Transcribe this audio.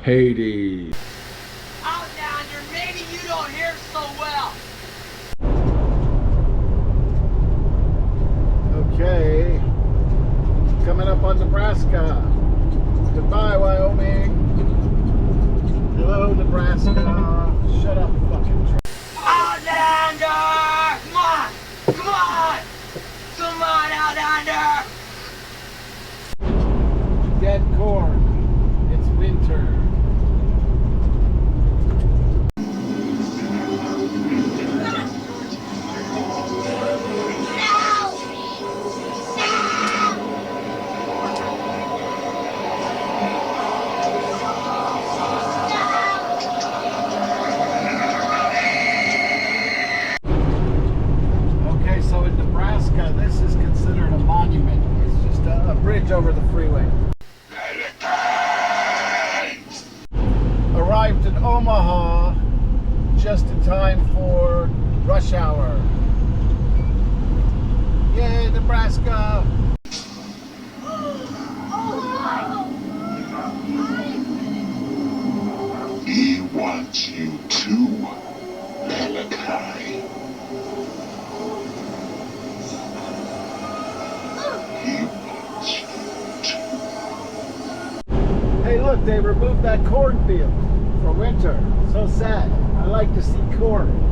Hades. Outlander, maybe you don't hear so well. Okay. Coming up on Nebraska. Goodbye, Wyoming. Hello, Nebraska. Shut up, fucking truck. Outlander! Come on! Come on! Come on, Outlander! Dead corn. It's winter. Okay, so in Nebraska, this is considered a monument. It's just a bridge over the freeway. Arrived in Omaha just in time for rush hour. Yay, Nebraska! He wants you too, Malachi. He wants you too. Hey, look, they removed that cornfield for winter. So sad. I like to see corn.